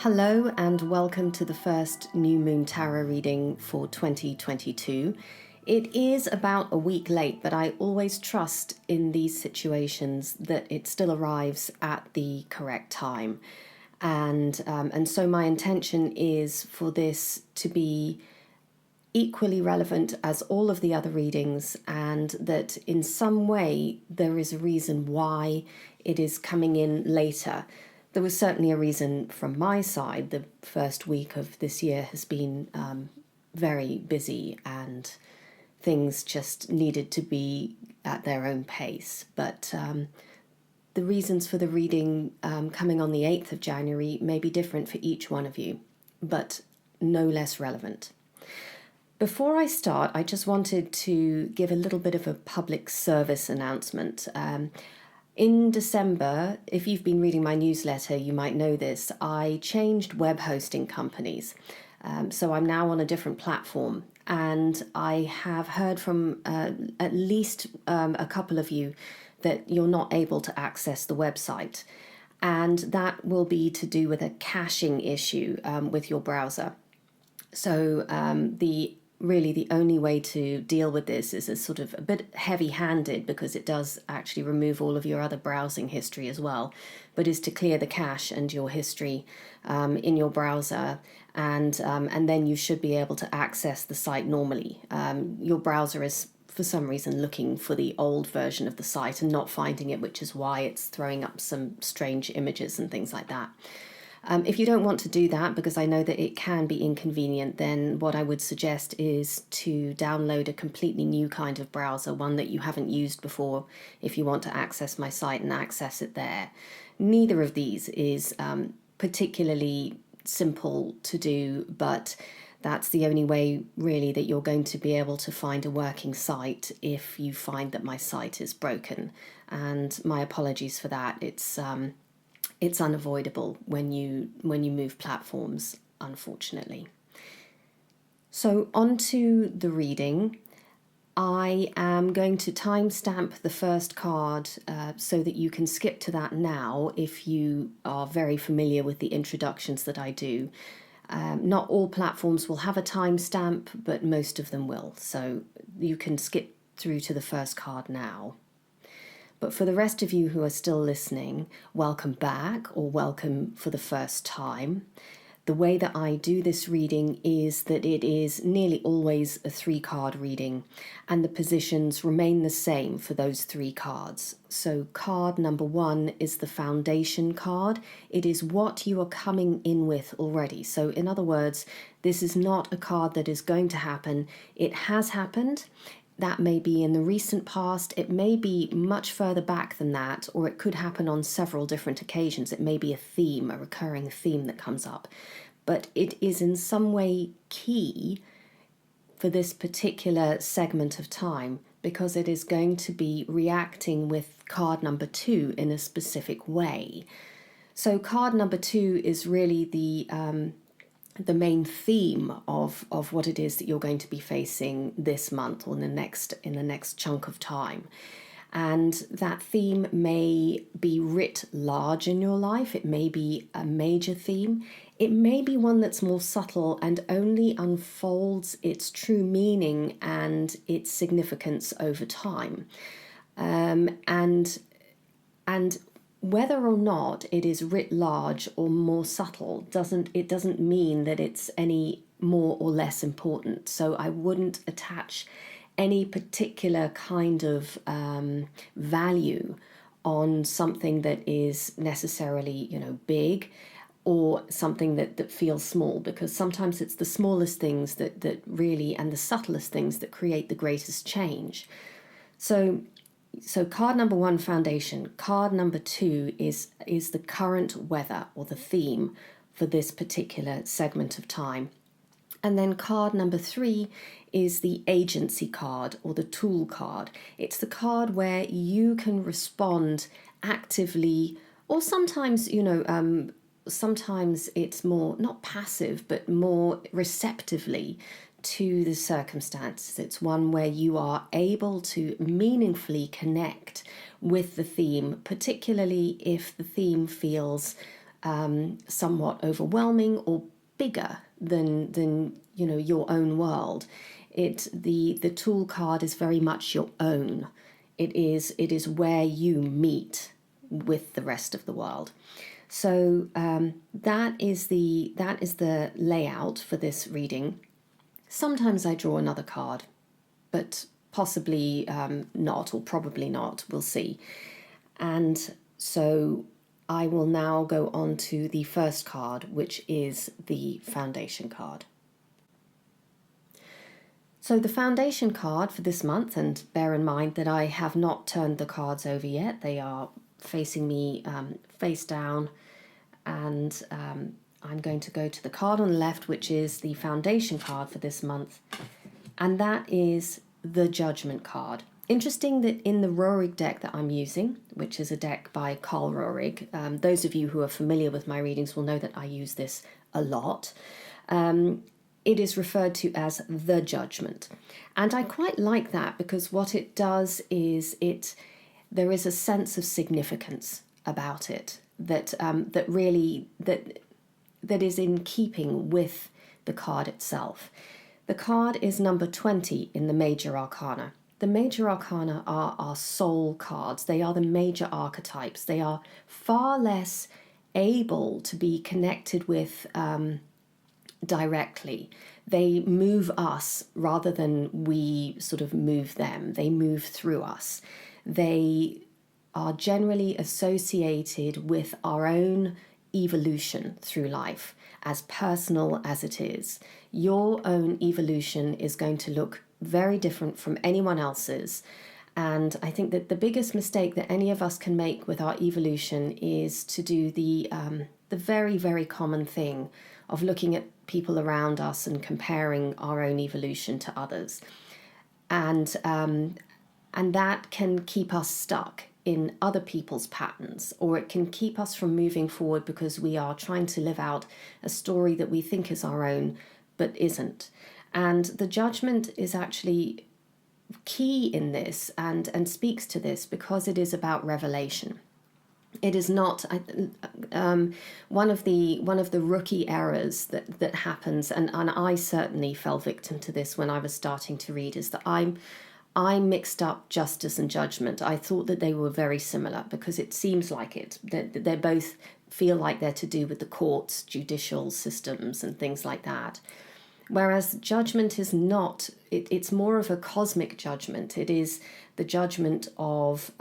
Hello and welcome to the first New Moon Tarot reading for 2022. It is about a week late, but I always trust in these situations that it still arrives at the correct time. And so my intention is for this to be equally relevant as all of the other readings, and that in some way there is a reason why it is coming in later. There was certainly a reason from my side. The first week of this year has been very busy and things just needed to be at their own pace. But the reasons for the reading coming on the 8th of January may be different for each one of you, but no less relevant. Before I start, I just wanted to give a little bit of a public service announcement. In December, if you've been reading my newsletter, you might know this, I changed web hosting companies. So I'm now on a different platform, and I have heard from at least a couple of you that you're not able to access the website. And that will be to do with a caching issue with your browser. So the only way to deal with this is a sort of a bit heavy-handed, because it does actually remove all of your other browsing history as well, but is to clear the cache and your history in your browser, and then you should be able to access the site normally. Your browser is for some reason looking for the old version of the site and not finding it, which is why it's throwing up some strange images and things like that. If you don't want to do that, because I know that it can be inconvenient, then what I would suggest is to download a completely new kind of browser, one that you haven't used before, if you want to access my site and access it there. Neither of these is particularly simple to do, but that's the only way really that you're going to be able to find a working site if you find that my site is broken. And my apologies for that. It's unavoidable when you move platforms, unfortunately. So on to the reading. I am going to timestamp the first card so that you can skip to that now if you are very familiar with the introductions that I do. Not all platforms will have a timestamp, but most of them will. So you can skip through to the first card now. But for the rest of you who are still listening, welcome back, or welcome for the first time. The way that I do this reading is that it is nearly always a 3-card reading, and the positions remain the same for those 3 cards. So card number 1 is the foundation card. It is what you are coming in with already. So in other words, this is not a card that is going to happen. It has happened. That may be in the recent past, it may be much further back than that, or it could happen on several different occasions. It may be a theme, a recurring theme that comes up. But it is in some way key for this particular segment of time, because it is going to be reacting with card number 2 in a specific way. So card number 2 is really the main theme of what it is that you're going to be facing this month, or in the next chunk of time. And that theme may be writ large in your life. It may be a major theme. It may be one that's more subtle and only unfolds its true meaning and its significance over time. And whether or not it is writ large or more subtle doesn't mean that it's any more or less important. So I wouldn't attach any particular kind of value on something that is necessarily, big, or something that feels small, because sometimes it's the smallest things that really, and the subtlest things, that create the greatest change. So card number 1, foundation. Card number 2 is the current weather, or the theme for this particular segment of time. And then card number 3 is the agency card, or the tool card. It's the card where you can respond actively, or sometimes, sometimes it's more, not passive, but more receptively to the circumstances. It's one where you are able to meaningfully connect with the theme, particularly if the theme feels somewhat overwhelming or bigger than your own world. The Tool card is very much your own. It is where you meet with the rest of the world. So that is the layout for this reading. Sometimes I draw another card, but possibly not, or probably not. We'll see. And so I will now go on to the first card, which is the foundation card. So the foundation card for this month, and bear in mind that I have not turned the cards over yet. They are facing me face down, and I'm going to go to the card on the left, which is the foundation card for this month, and that is the Judgment card. Interesting that in the Röhrig deck that I'm using, which is a deck by Carl Röhrig, those of you who are familiar with my readings will know that I use this a lot. It is referred to as the Judgment, and I quite like that because what it does is there is a sense of significance about it that is in keeping with the card itself. The card is number 20 in the Major Arcana. The Major Arcana are our soul cards. They are the major archetypes. They are far less able to be connected with directly. They move us rather than we sort of move them. They move through us. They are generally associated with our own evolution through life, as personal as it is. Your own evolution is going to look very different from anyone else's. And I think that the biggest mistake that any of us can make with our evolution is to do the very, very common thing of looking at people around us and comparing our own evolution to others. And that can keep us stuck in other people's patterns, or it can keep us from moving forward because we are trying to live out a story that we think is our own but isn't. And the Judgment is actually key in this and speaks to this because it is about revelation. It is not one of the rookie errors that happens, and I certainly fell victim to this when I was starting to read, is that I mixed up justice and judgment. I thought that they were very similar because it seems like it. They both feel like they're to do with the courts, judicial systems and things like that. Whereas judgment is not, it's more of a cosmic judgment. It is the judgment of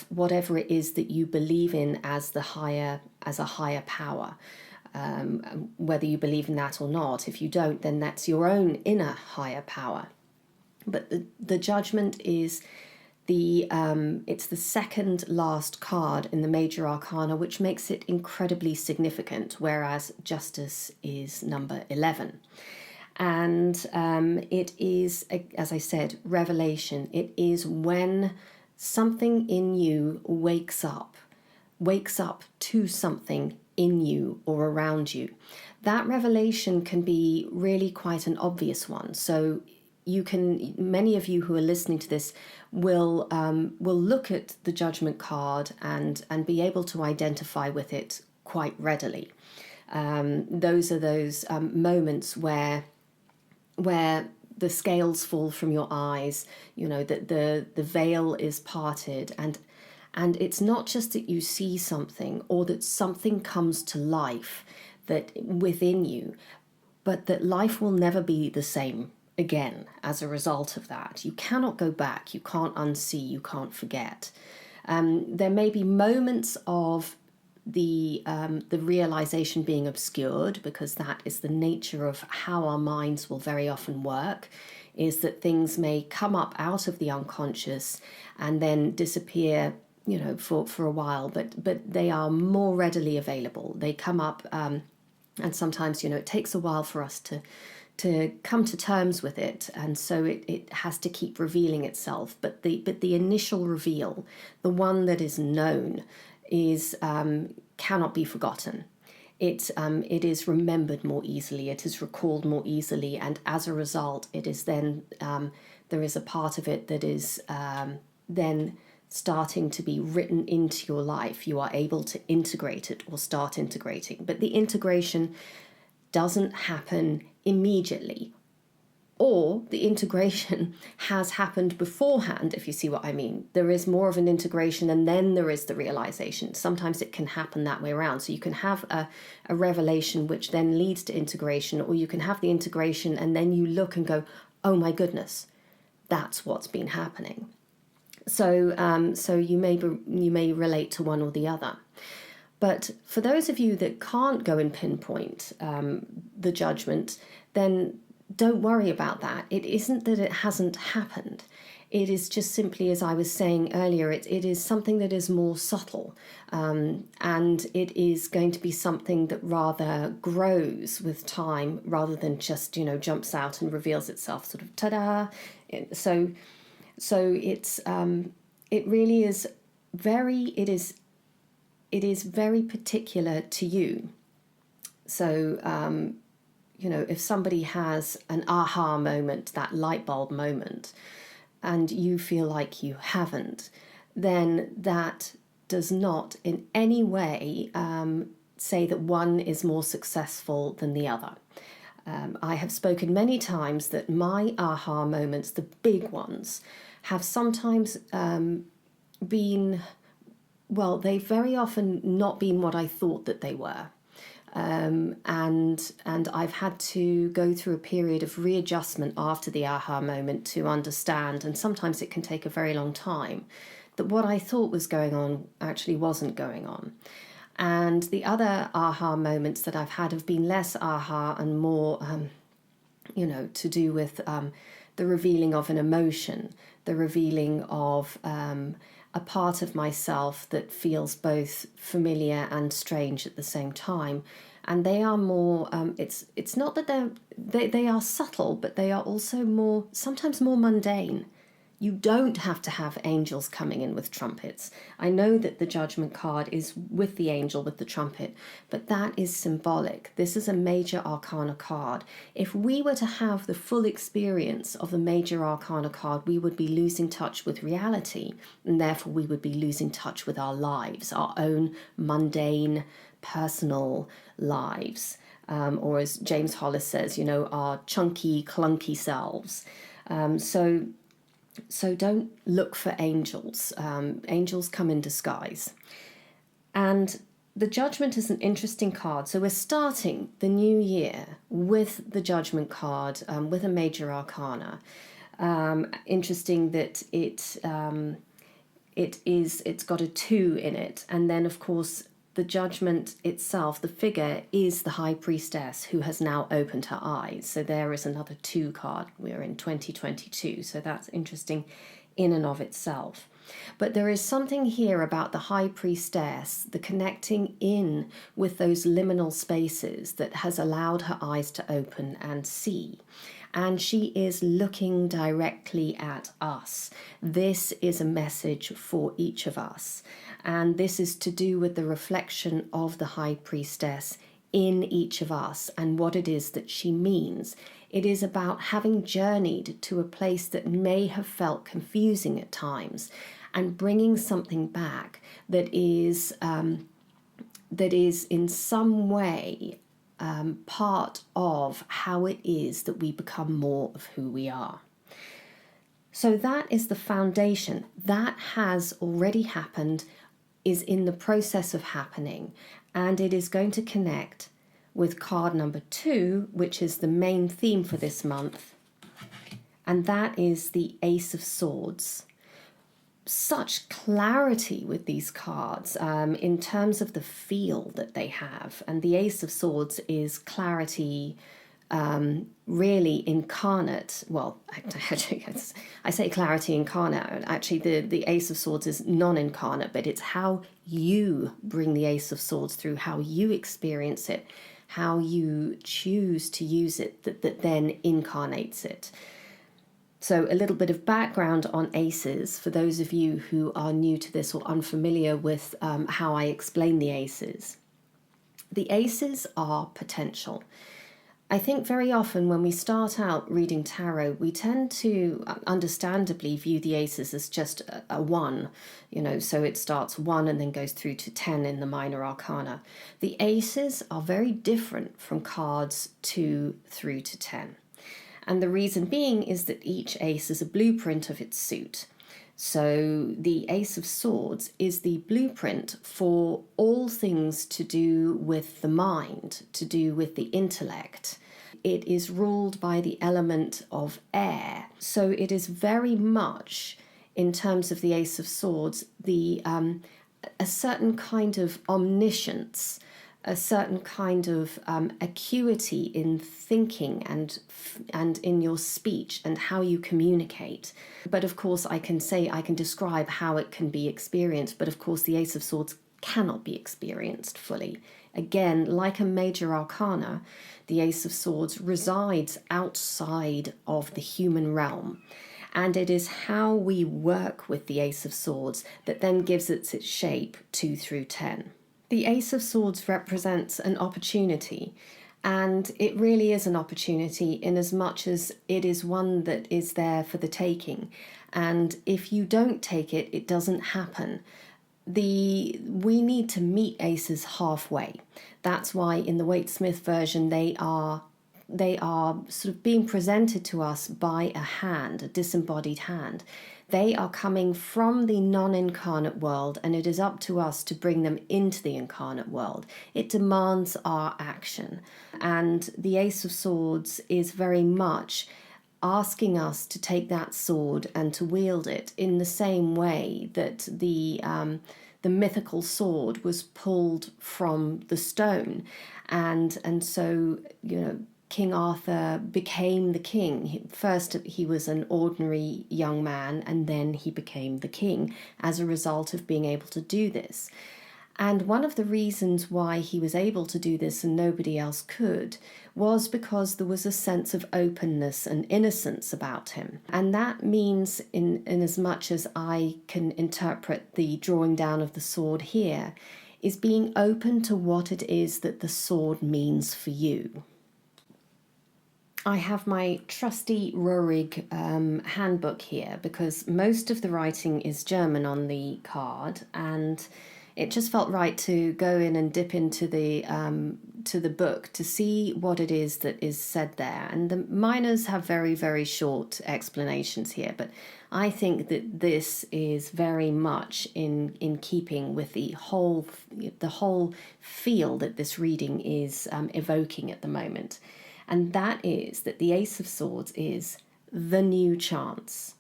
whatever it is that you believe in as a higher power. Whether you believe in that or not. If you don't, then that's your own inner higher power. But the Judgment is it's the second last card in the Major Arcana, which makes it incredibly significant, whereas Justice is number 11. And it is, as I said, revelation. It is when something in you wakes up to something in you or around you. That revelation can be really quite an obvious one. So many of you who are listening to this will look at the Judgment card and be able to identify with it quite readily. Those are those moments where the scales fall from your eyes, that the veil is parted, and it's not just that you see something or that something comes to life that within you, but that life will never be the same again as a result of that. You cannot go back, you can't unsee, you can't forget. There may be moments of the realization being obscured, because that is the nature of how our minds will very often work, is that things may come up out of the unconscious and then disappear, for a while, but they are more readily available. They come up, and sometimes, it takes a while for us to come to terms with it, and so it has to keep revealing itself. But the initial reveal, the one that is known, is cannot be forgotten. It is remembered more easily. It is recalled more easily, and as a result, it is then there is a part of it that is then starting to be written into your life. You are able to integrate it or start integrating. But the integration doesn't happen immediately, or the integration has happened beforehand, if you see what I mean. There is more of an integration and then there is the realization. Sometimes it can happen that way around. So you can have a revelation which then leads to integration, or you can have the integration and then you look and go, oh my goodness, that's what's been happening. So you may relate to one or the other. But for those of you that can't go and pinpoint the judgment, then don't worry about that. It isn't that it hasn't happened. It is just simply, as I was saying earlier, it is something that is more subtle, and it is going to be something that rather grows with time rather than just, jumps out and reveals itself, sort of ta-da. So it's it really is it is very particular to you. So if somebody has an aha moment, that light bulb moment, and you feel like you haven't, then that does not in any way say that one is more successful than the other. I have spoken many times that my aha moments, the big ones, have sometimes been, well, they've very often not been what I thought that they were. And I've had to go through a period of readjustment after the aha moment to understand, and sometimes it can take a very long time, that what I thought was going on actually wasn't going on. And the other aha moments that I've had have been less aha and more, to do with the revealing of an emotion, the revealing of a part of myself that feels both familiar and strange at the same time. And they are more, it's not that they are subtle, but they are also sometimes more mundane. You don't have to have angels coming in with trumpets. I know that the judgment card is with the angel with the trumpet, but that is symbolic. This is a major arcana card. If we were to have the full experience of the major arcana card, we would be losing touch with reality, and therefore we would be losing touch with our lives, our own mundane, personal lives. Or as James Hollis says, our chunky, clunky selves. So don't look for angels. Angels come in disguise. And the judgment is an interesting card. So we're starting the new year with the judgment card, with a major arcana. Interesting that it's got a 2 in it. And then, of course, the judgment itself, the figure, is the high priestess who has now opened her eyes. So there is another 2 card. We're in 2022, so that's interesting in and of itself. But there is something here about the high priestess, the connecting in with those liminal spaces, that has allowed her eyes to open and see. And she is looking directly at us. This is a message for each of us. And this is to do with the reflection of the high priestess in each of us and what it is that she means. It is about having journeyed to a place that may have felt confusing at times and bringing something back that is in some way part of how it is that we become more of who we are. So that is the foundation. That has already happened, is in the process of happening, and it is going to connect with card number 2, which is the main theme for this month, and that is the Ace of Swords. Such clarity with these cards in terms of the feel that they have, and the Ace of Swords is clarity really incarnate. Well, I say clarity incarnate. Actually, the Ace of Swords is non-incarnate, but it's how you bring the Ace of Swords through, how you experience it, how you choose to use it, that then incarnates it. So a little bit of background on aces, for those of you who are new to this or unfamiliar with how I explain the aces. The aces are potential. I think very often when we start out reading tarot, we tend to understandably view the aces as just a one, so it starts 1 and then goes through to 10 in the minor arcana. The aces are very different from cards 2 through to 10. And the reason being is that each ace is a blueprint of its suit. So the Ace of Swords is the blueprint for all things to do with the mind, to do with the intellect. It is ruled by the element of air. So it is very much, in terms of the Ace of Swords, a certain kind of omniscience, a certain kind of acuity in thinking and in your speech and how you communicate. But of course, I can describe how it can be experienced, but of course the Ace of Swords cannot be experienced fully. Again, like a major arcana, the Ace of Swords resides outside of the human realm. And it is how we work with the Ace of Swords that then gives it its shape 2 through 10. The Ace of Swords represents an opportunity, and it really is an opportunity in as much as it is one that is there for the taking. And if you don't take it, it doesn't happen. We need to meet aces halfway. That's why in the Waite-Smith version they are sort of being presented to us by a hand, a disembodied hand. They are coming from the non-incarnate world, and it is up to us to bring them into the incarnate world. It demands our action. And the Ace of Swords is very much asking us to take that sword and to wield it in the same way that the mythical sword was pulled from the stone. And so, King Arthur became the king. First, he was an ordinary young man, and then he became the king as a result of being able to do this. And one of the reasons why he was able to do this and nobody else could was because there was a sense of openness and innocence about him. And that means, in as much as I can interpret the drawing down of the sword here, is being open to what it is that the sword means for you. I have my trusty Röhrig handbook here because most of the writing is German on the card, and it just felt right to go in and dip into the book to see what it is that is said there. And the minors have very, very short explanations here, but I think that this is very much in keeping with the whole feel that this reading is evoking at the moment. And that is that the Ace of Swords is the new chance,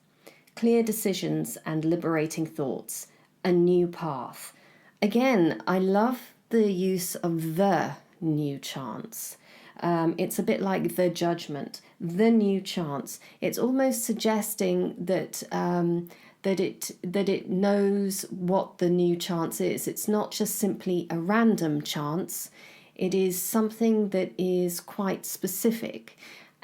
clear decisions and liberating thoughts, a new path. Again, I love the use of the new chance. It's a bit like the judgment, the new chance. It's almost suggesting that it knows what the new chance is. It's not just simply a random chance. It is something that is quite specific,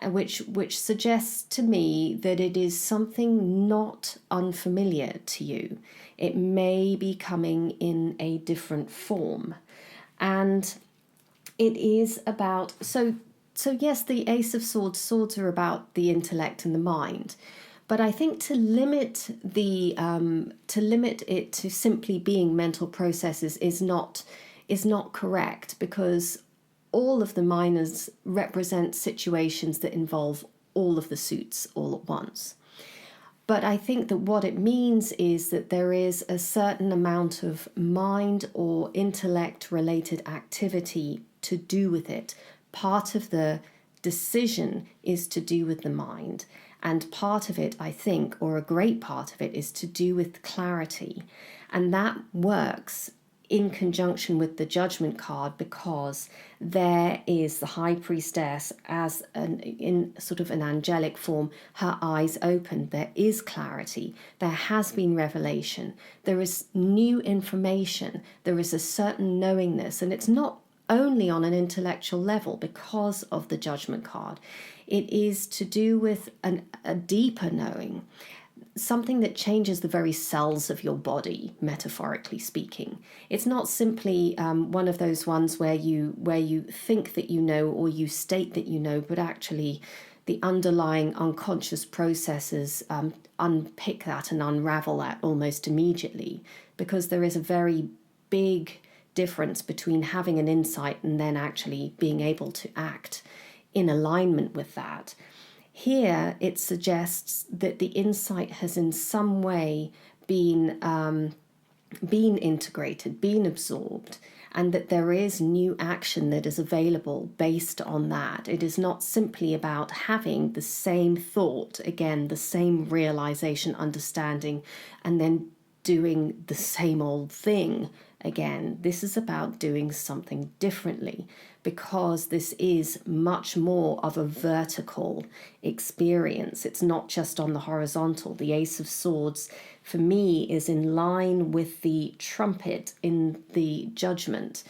which suggests to me that it is something not unfamiliar to you. It may be coming in a different form. And it is about, so yes, the Ace of Swords are about the intellect and the mind. But I think to limit it to simply being mental processes is not correct, because all of the minors represent situations that involve all of the suits all at once. But I think that what it means is that there is a certain amount of mind or intellect related activity to do with it. Part of the decision is to do with the mind, and part of it, I think, or a great part of it, is to do with clarity. And that works in conjunction with the judgment card, because there is the high priestess in sort of an angelic form, her eyes open. There is clarity, there has been revelation, there is new information, there is a certain knowingness, and it's not only on an intellectual level because of the judgment card. It is to do with a deeper knowing. something that changes the very cells of your body, metaphorically speaking. It's not simply one of those ones where you think that you know or you state that you know, but actually the underlying unconscious processes unpick that and unravel that almost immediately, because there is a very big difference between having an insight and then actually being able to act in alignment with that. Here, it suggests that the insight has in some way been integrated, been absorbed, and that there is new action that is available based on that. It is not simply about having the same thought, again, the same realization, understanding, and then doing the same old thing again. This is about doing something differently, because this is much more of a vertical experience. It's not just on the horizontal. The Ace of Swords, for me, is in line with the trumpet in the Judgment.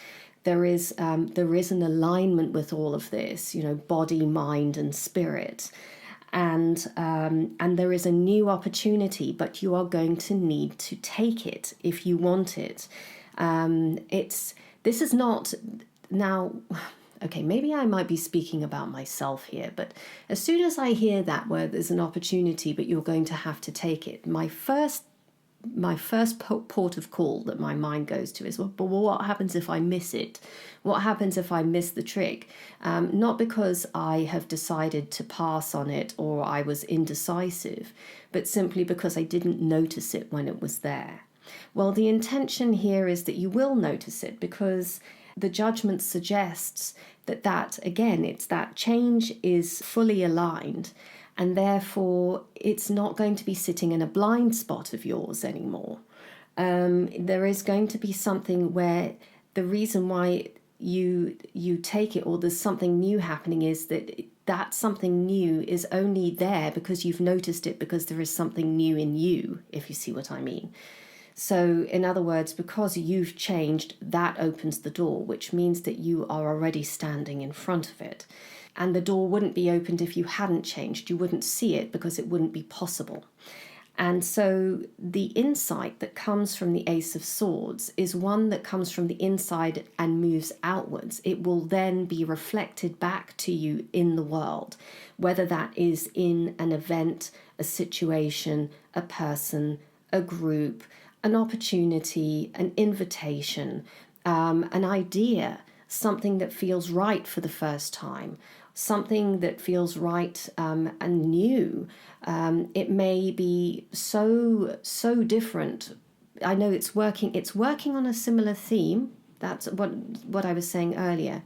There is an alignment with all of this, body, mind, and spirit. And there is a new opportunity, but you are going to need to take it if you want it. This is not now. Okay, maybe I might be speaking about myself here, but as soon as I hear that word, there's an opportunity, but you're going to have to take it. My first port of call that my mind goes to is, well, but what happens if I miss it? What happens if I miss the trick? Not because I have decided to pass on it or I was indecisive, but simply because I didn't notice it when it was there. Well, the intention here is that you will notice it, because the Judgment suggests that again, it's that change is fully aligned, and therefore it's not going to be sitting in a blind spot of yours anymore. There is going to be something where the reason why you take it, or there's something new happening, is that something new is only there because you've noticed it, because there is something new in you, if you see what I mean. So in other words, because you've changed, that opens the door, which means that you are already standing in front of it. And the door wouldn't be opened if you hadn't changed. You wouldn't see it because it wouldn't be possible. And so the insight that comes from the Ace of Swords is one that comes from the inside and moves outwards. It will then be reflected back to you in the world, whether that is in an event, a situation, a person, a group, an opportunity, an invitation, an idea, something that feels right for the first time, something that feels right and new. It may be so different. I know it's working on a similar theme. That's what I was saying earlier,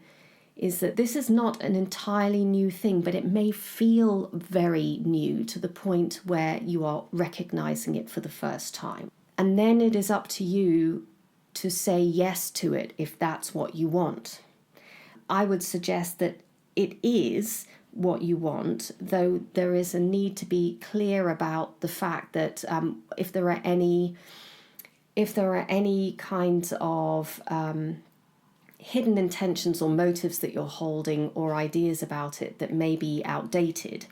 is that this is not an entirely new thing, but it may feel very new to the point where you are recognizing it for the first time. And then it is up to you to say yes to it if that's what you want. I would suggest that it is what you want, though there is a need to be clear about the fact that if there are any kinds of hidden intentions or motives that you're holding, or ideas about it that may be outdated.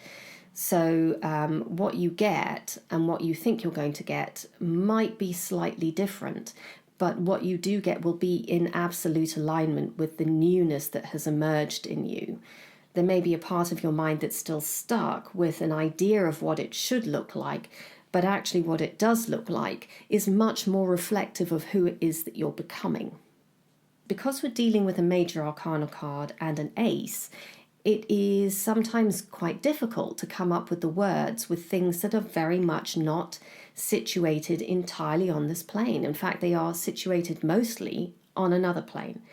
So what you get and what you think you're going to get might be slightly different, but what you do get will be in absolute alignment with the newness that has emerged in you. There may be a part of your mind that's still stuck with an idea of what it should look like, but actually what it does look like is much more reflective of who it is that you're becoming. Because we're dealing with a major arcana card and an ace, it is sometimes quite difficult to come up with the words with things that are very much not situated entirely on this plane. In fact, they are situated mostly on another plane.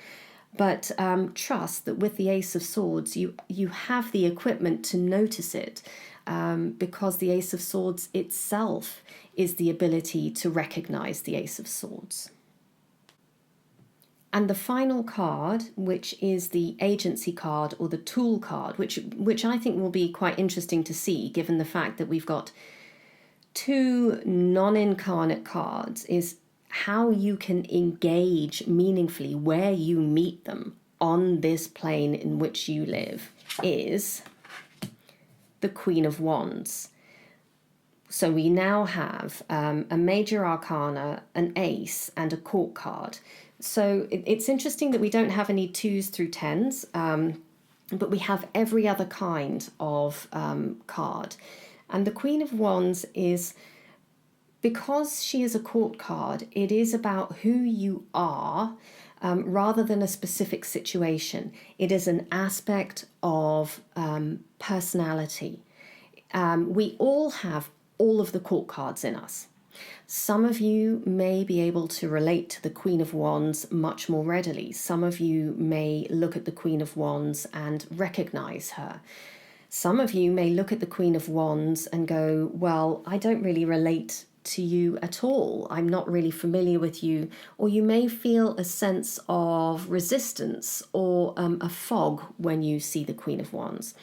But trust that with the Ace of Swords, you have the equipment to notice it, because the Ace of Swords itself is the ability to recognize the Ace of Swords. And the final card, which is the agency card or the tool card, which I think will be quite interesting to see, given the fact that we've got two non-incarnate cards, is how you can engage meaningfully where you meet them on this plane in which you live, is the Queen of Wands. So we now have a major arcana, an ace, and a court card. So it's interesting that we don't have any 2s through 10s, but we have every other kind of card. And the Queen of Wands is, because she is a court card, it is about who you are rather than a specific situation. It is an aspect of personality. We all have all of the court cards in us. Some of you may be able to relate to the Queen of Wands much more readily. Some of you may look at the Queen of Wands and recognize her. Some of you may look at the Queen of Wands and go, well, I don't really relate to you at all. I'm not really familiar with you. Or you may feel a sense of resistance or a fog when you see the Queen of Wands.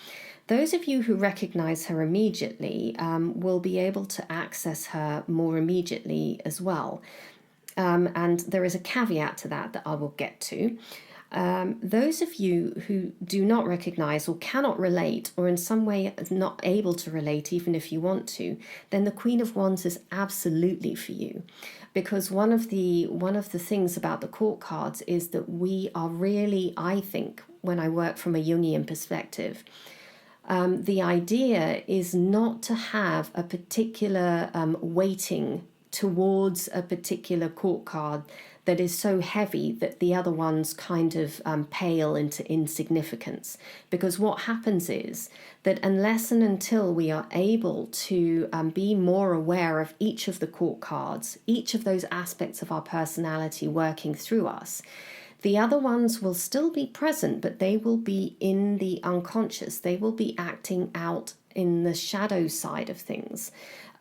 Those of you who recognize her immediately will be able to access her more immediately as well. And there is a caveat to that I will get to. Those of you who do not recognize or cannot relate, or in some way not able to relate even if you want to, then the Queen of Wands is absolutely for you. Because one of the things about the court cards is that we are really, I think, when I work from a Jungian perspective, the idea is not to have a particular weighting towards a particular court card that is so heavy that the other ones kind of pale into insignificance. Because what happens is that unless and until we are able to be more aware of each of the court cards, each of those aspects of our personality working through us, the other ones will still be present, but they will be in the unconscious. They will be acting out in the shadow side of things.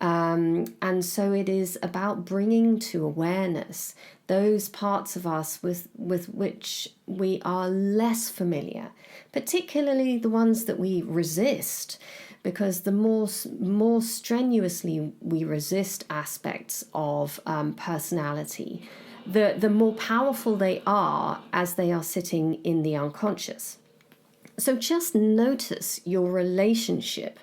And so it is about bringing to awareness those parts of us with which we are less familiar, particularly the ones that we resist, because the more strenuously we resist aspects of personality, the more powerful they are as they are sitting in the unconscious. So just notice your relationship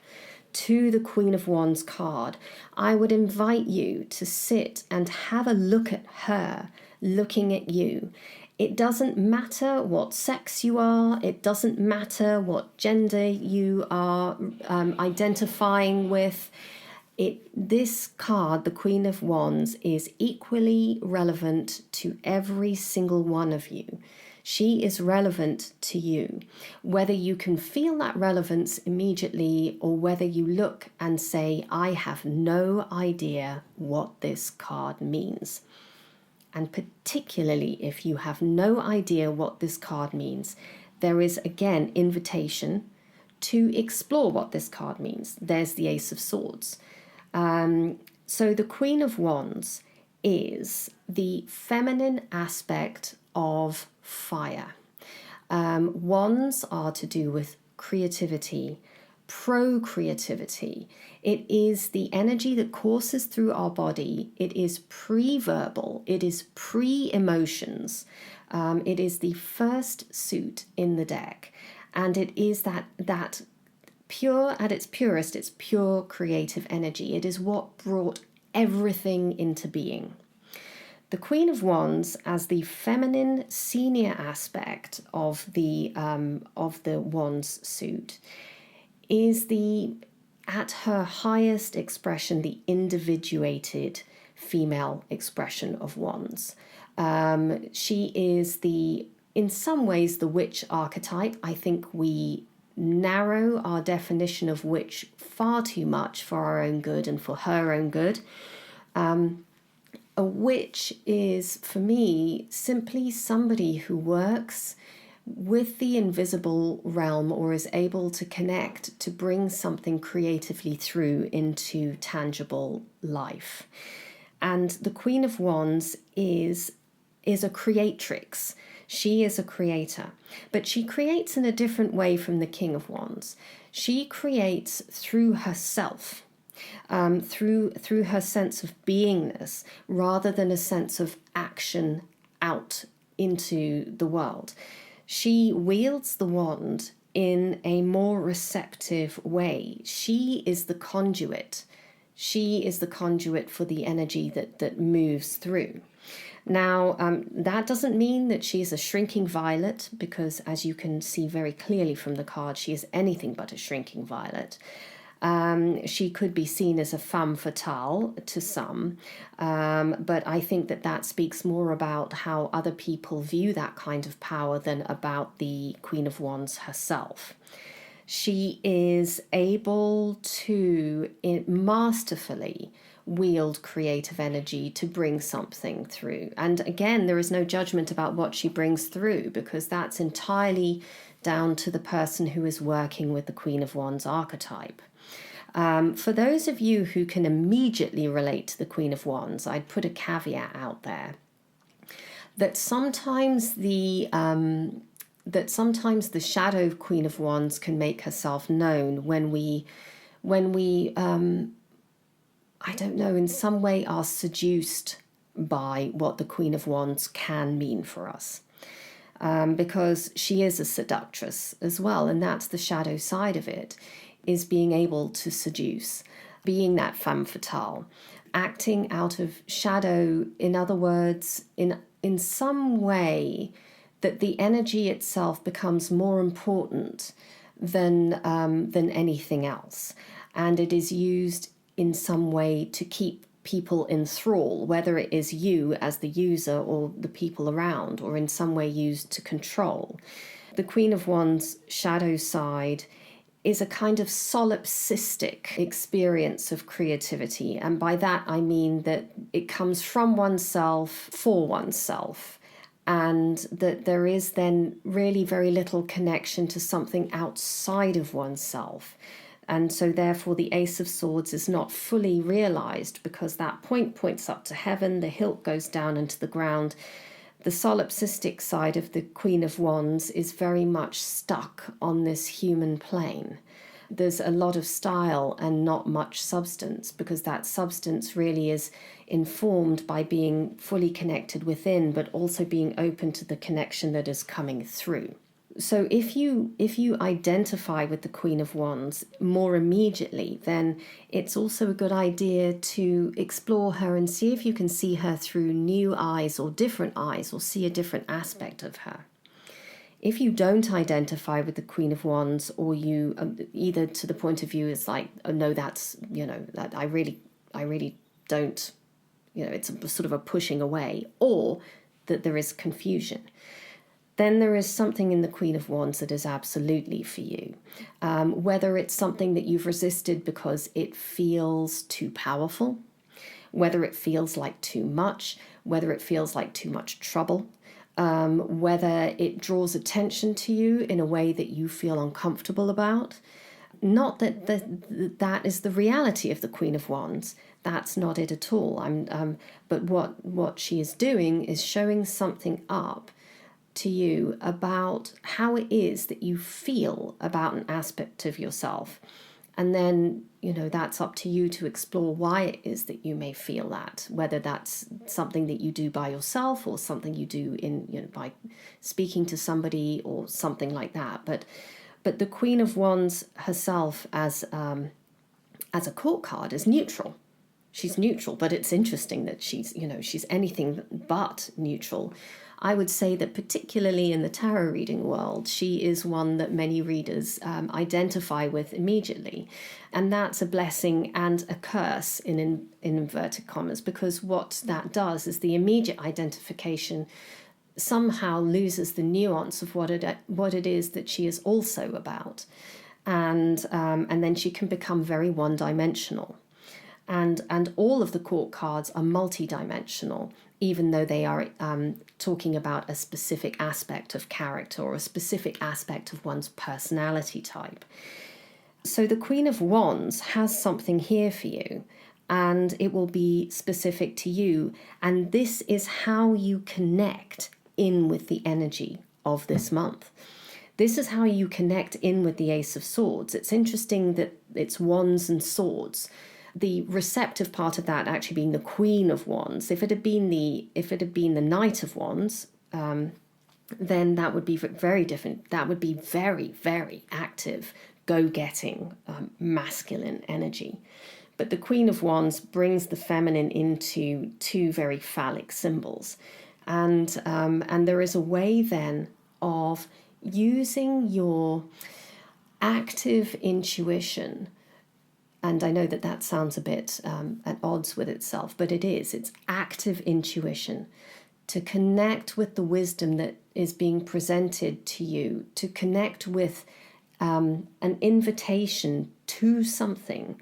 to the Queen of Wands card. I would invite you to sit and have a look at her looking at you. It doesn't matter what sex you are. It doesn't matter what gender you are identifying with. This card, the Queen of Wands, is equally relevant to every single one of you. She is relevant to you, whether you can feel that relevance immediately or whether you look and say, I have no idea what this card means. And particularly if you have no idea what this card means, there is again invitation to explore what this card means. There's the Ace of Swords. So the Queen of Wands is the feminine aspect of fire. Wands are to do with creativity, procreativity. It is the energy that courses through our body. It is pre-verbal. It is pre-emotions. It is the first suit in the deck. And it is that pure, at its purest, it's pure creative energy. It is what brought everything into being. The Queen of Wands, as the feminine senior aspect of the Wands suit, is at her highest expression, the individuated female expression of Wands. She is in some ways, the witch archetype. I think we narrow our definition of witch far too much for our own good and for her own good. A witch is, for me, simply somebody who works with the invisible realm or is able to connect to bring something creatively through into tangible life. And the Queen of Wands is a creatrix. She is a creator, but she creates in a different way from the King of Wands. She creates through herself. Through her sense of beingness rather than a sense of action out into the world. She wields the wand in a more receptive way. She is the conduit She is the conduit for the energy that moves through. Now, that doesn't mean that she's a shrinking violet, because as you can see very clearly from the card, she is anything but a shrinking violet. She could be seen as a femme fatale to some, but I think that speaks more about how other people view that kind of power than about the Queen of Wands herself. She is able to masterfully wield creative energy to bring something through. And again, there is no judgment about what she brings through, because that's entirely down to the person who is working with the Queen of Wands archetype. For those of you who can immediately relate to the Queen of Wands, I'd put a caveat out there that sometimes the shadow Queen of Wands can make herself known when we I don't know, in some way are seduced by what the Queen of Wands can mean for us. Because she is a seductress as well, and that's the shadow side of it, is being able to seduce, being that femme fatale, acting out of shadow, in other words, in some way that the energy itself becomes more important than anything else. And it is used in some way to keep people in thrall, whether it is you as the user or the people around, or in some way used to control. The Queen of Wands shadow side is a kind of solipsistic experience of creativity. And by that I mean that it comes from oneself, for oneself, and that there is then really very little connection to something outside of oneself. And so therefore the Ace of Swords is not fully realized, because that point points up to heaven, the hilt goes down into the ground. The solipsistic side of the Queen of Wands is very much stuck on this human plane. There's a lot of style and not much substance, because that substance really is informed by being fully connected within, but also being open to the connection that is coming through. So if you identify with the Queen of Wands more immediately, then it's also a good idea to explore her and see if you can see her through new eyes or different eyes, or see a different aspect of her. If you don't identify with the Queen of Wands, or you either to the point of view it's like, oh no, that's, that I really don't, it's a sort of a pushing away, or that there is confusion, then there is something in the Queen of Wands that is absolutely for you. Whether it's something that you've resisted because it feels too powerful, whether it feels like too much, whether it feels like too much trouble, whether it draws attention to you in a way that you feel uncomfortable about. Not that that is the reality of the Queen of Wands. That's not it at all. But what she is doing is showing something up to you about how it is that you feel about an aspect of yourself. And then, that's up to you to explore why it is that you may feel that, whether that's something that you do by yourself or something you do by speaking to somebody or something like that. But the Queen of Wands herself as a court card is neutral. She's neutral, but it's interesting that she's anything but neutral. I would say that particularly in the tarot reading world, she is one that many readers identify with immediately. And that's a blessing and a curse in inverted commas, because what that does is the immediate identification somehow loses the nuance of what it is that she is also about. And then she can become very one-dimensional. And all of the court cards are multi-dimensional, even though they are talking about a specific aspect of character or a specific aspect of one's personality type. So the Queen of Wands has something here for you, and it will be specific to you. And this is how you connect in with the energy of this month. This is how you connect in with the Ace of Swords. It's interesting that it's wands and swords. The receptive part of that actually being the Queen of Wands. If it had been the Knight of Wands, then that would be very different. That would be very, very active, go-getting, masculine energy. But the Queen of Wands brings the feminine into two very phallic symbols. And there is a way then of using your active intuition. And I know that that sounds a bit at odds with itself, but it's active intuition to connect with the wisdom that is being presented to you, to connect with an invitation to something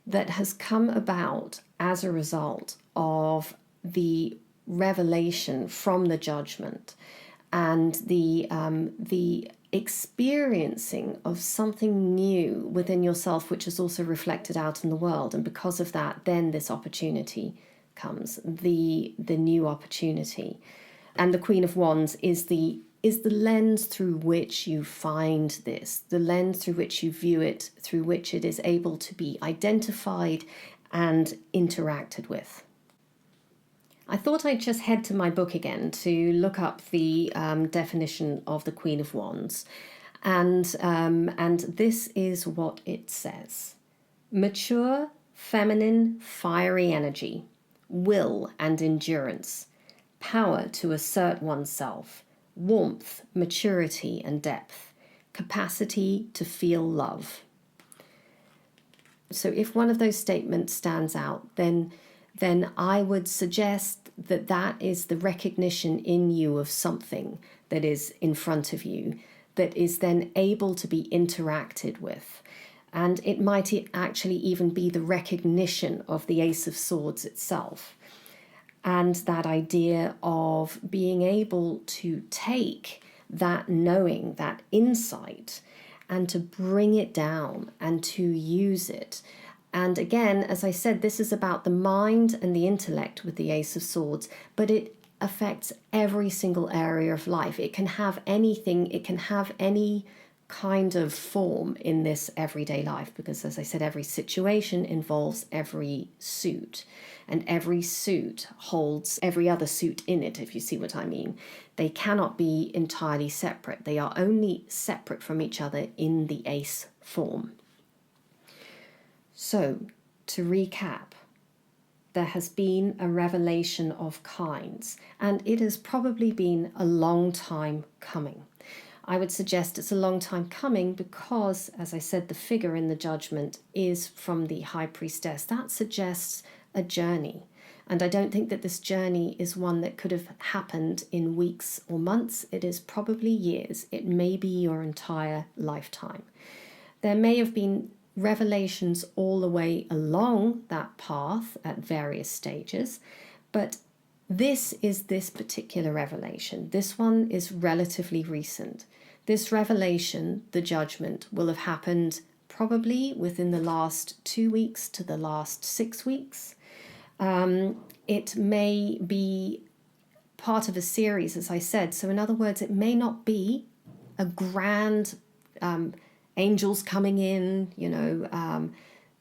that has come about as a result of the revelation from the judgment and the experiencing of something new within yourself, which is also reflected out in the world. And because of that, then this opportunity comes, the new opportunity. And the Queen of Wands is the lens through which you find this, the lens through which you view it, through which it is able to be identified and interacted with. I thought I'd just head to my book again to look up the definition of the Queen of Wands. And this is what it says. Mature, feminine, fiery energy, will and endurance, power to assert oneself, warmth, maturity and depth, capacity to feel love. So if one of those statements stands out, then I would suggest that that is the recognition in you of something that is in front of you, that is then able to be interacted with. And it might actually even be the recognition of the Ace of Swords itself. And that idea of being able to take that knowing, that insight, and to bring it down and to use it. And again, as I said, this is about the mind and the intellect with the Ace of Swords, but it affects every single area of life. It can have anything, it can have any kind of form in this everyday life, because as I said, every situation involves every suit, and every suit holds every other suit in it, if you see what I mean. They cannot be entirely separate. They are only separate from each other in the ace form. So, to recap, there has been a revelation of kinds, and it has probably been a long time coming. I would suggest it's a long time coming because, as I said, the figure in the judgment is from the High Priestess. That suggests a journey. And I don't think that this journey is one that could have happened in weeks or months. It is probably years. It may be your entire lifetime. There may have been revelations all the way along that path at various stages, but this is this particular revelation. This one is relatively recent. This revelation, the judgment, will have happened probably within the last 2 weeks to the last 6 weeks. It may be part of a series, as I said. So in other words, it may not be a grand angels coming in,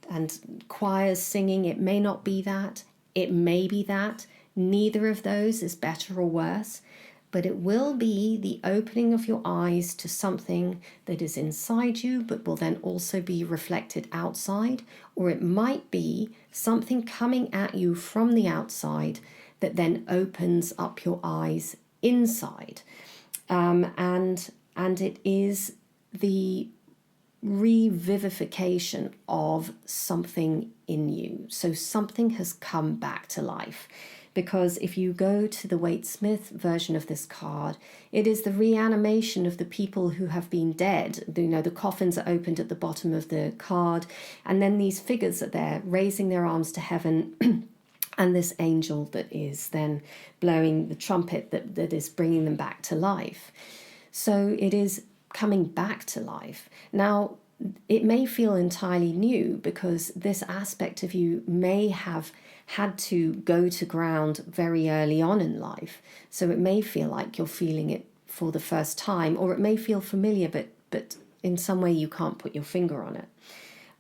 and choirs singing. It may not be that. It may be that. Neither of those is better or worse, but it will be the opening of your eyes to something that is inside you, but will then also be reflected outside, or it might be something coming at you from the outside that then opens up your eyes inside. And it is the revivification of something in you. So something has come back to life. Because if you go to the Waite-Smith version of this card, it is the reanimation of the people who have been dead. The coffins are opened at the bottom of the card, and then these figures are there raising their arms to heaven, and this angel that is then blowing the trumpet that is bringing them back to life. So it is coming back to life. Now, it may feel entirely new because this aspect of you may have had to go to ground very early on in life. So it may feel like you're feeling it for the first time, or it may feel familiar, but in some way you can't put your finger on it.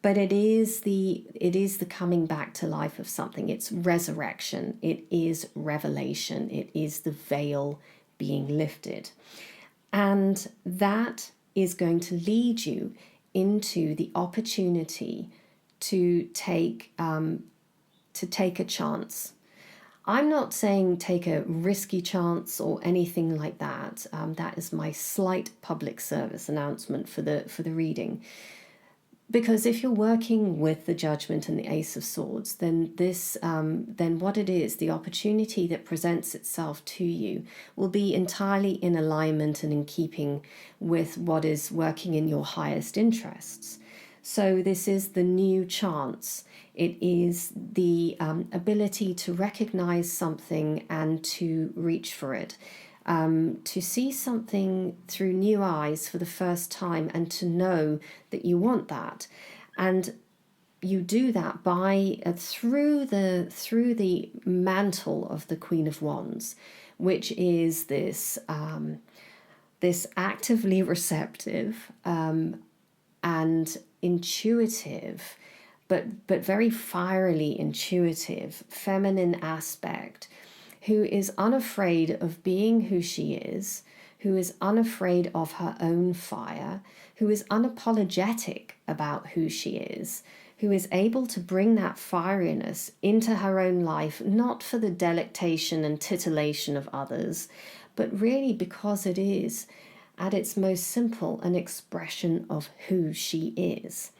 But it is the coming back to life of something. It's resurrection. It is revelation. It is the veil being lifted. And that is going to lead you into the opportunity to take a chance. I'm not saying take a risky chance or anything like that. That is my slight public service announcement for the reading. Because if you're working with the Judgment and the Ace of Swords, then then what it is, the opportunity that presents itself to you will be entirely in alignment and in keeping with what is working in your highest interests. So this is the new chance. It is the ability to recognize something and to reach for it. To see something through new eyes for the first time and to know that you want that. And you do that by through the mantle of the Queen of Wands, which is this actively receptive and intuitive, but very fierily intuitive feminine aspect, who is unafraid of being who she is, who is unafraid of her own fire, who is unapologetic about who she is, who is able to bring that fieriness into her own life, not for the delectation and titillation of others, but really because it is, at its most simple, an expression of who she is.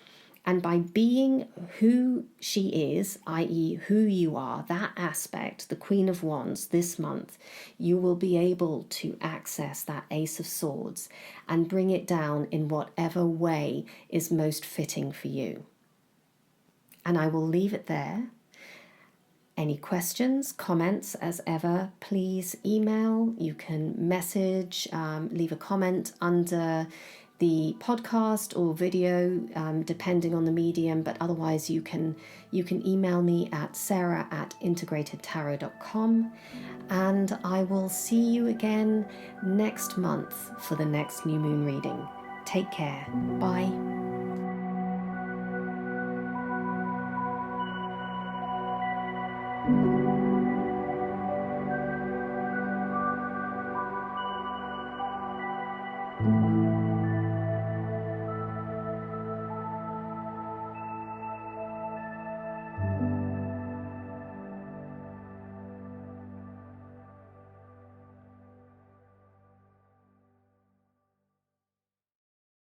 And by being who she is, i.e. who you are, that aspect, the Queen of Wands, this month, you will be able to access that Ace of Swords and bring it down in whatever way is most fitting for you. And I will leave it there. Any questions, comments, as ever, please email. You can message, leave a comment under the podcast or video, depending on the medium, but otherwise you can email me at sarah@integratedtarot.com, and I will see you again next month for the next new moon reading. Take care. Bye.